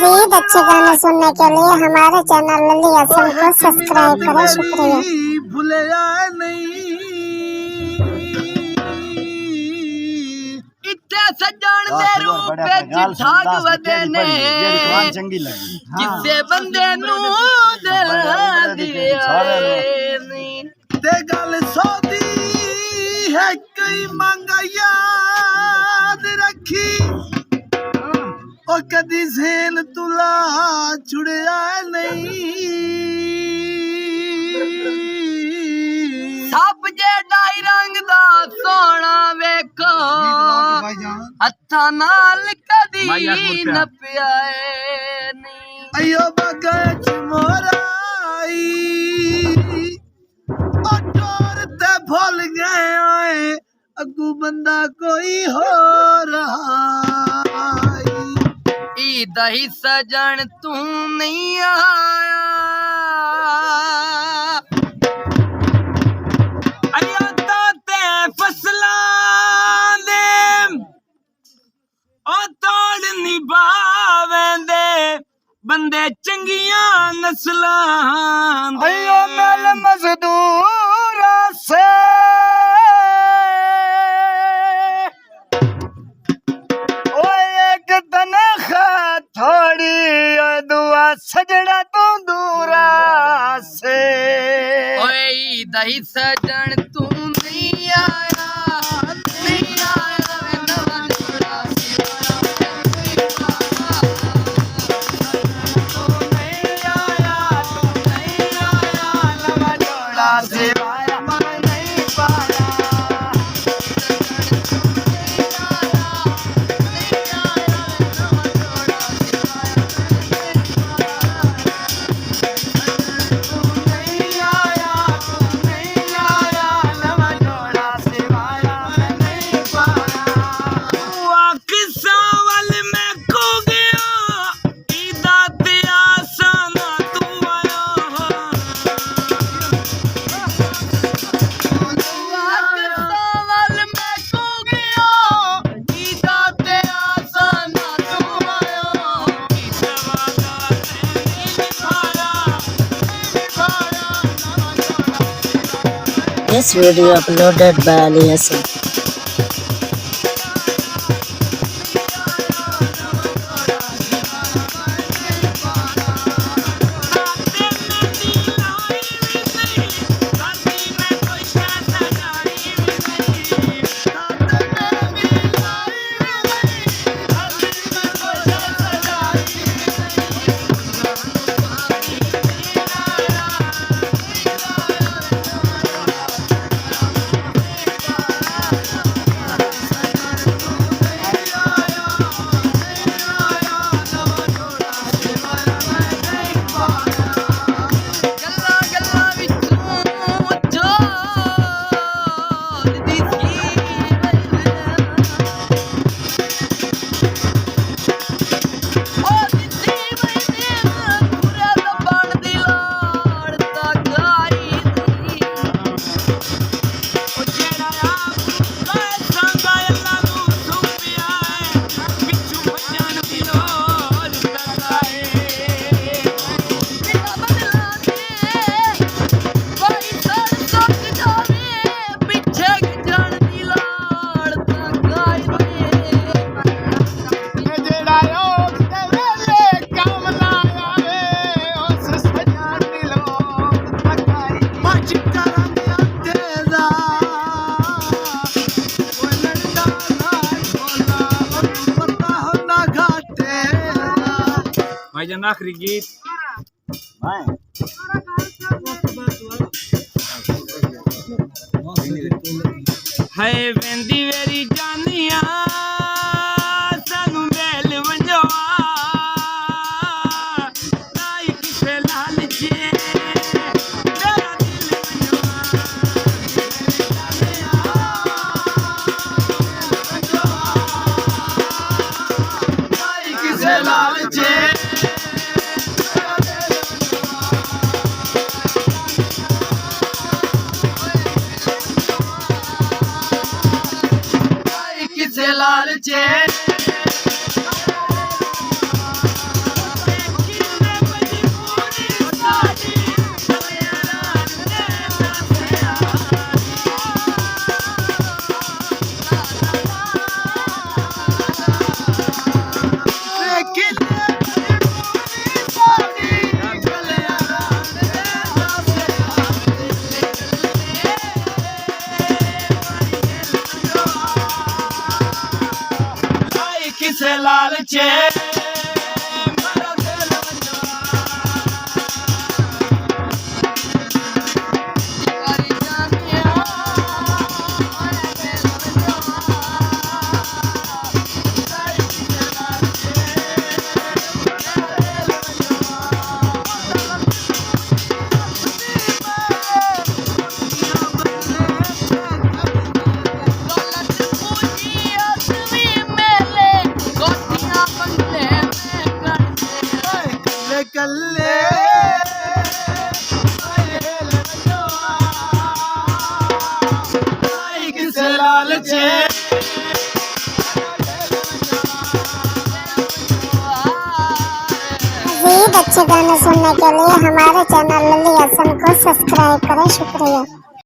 मजीद अच्छे गाने सुनने के लिए हमारे चैनल लल्ली हसन को सब्सक्राइब करें। शुक्रिया। भुलिया नहीं इत्थे सजन दे रूप विच झाग वदे ने जिसे बंदे नू दिल दिया ते गल सौदी है कई मंगा याद रखी ओ कदी ज़हन तुला छुड़िया नहीं सब जेड़ा रंग दा सोना वेखो हत्था नाल कदी न पियाए नहीं अयो बगच मोराई ओ टोर ते भूल गए ओए अगू बंदा कोई हो रहा दही सजन तू नहीं आया अरे ते फसलां दे ओ तोड़ निभावेंदे बंदे चंगियां नस्लां दे अयो मेल मजदूरा से थोड़ी दुआ सजड़ा तू दूरा से ओए दही सजन तू नहीं आया नवा जोड़ा नवा जोड़ा से This video uploaded by Ali Hassan. भाईजान आखिरी गीत है वेंदी वेरी जानिया संग मेल वंजवा लाई किसे लाल जे मेरा दिल वंजवा लाई किसे लाल जे लाल चे लालचे कल्ले किस लालचे मज़ीद अच्छे गाने सुनने के लिए हमारे चैनल लल्ली हसन को सब्सक्राइब करें। शुक्रिया।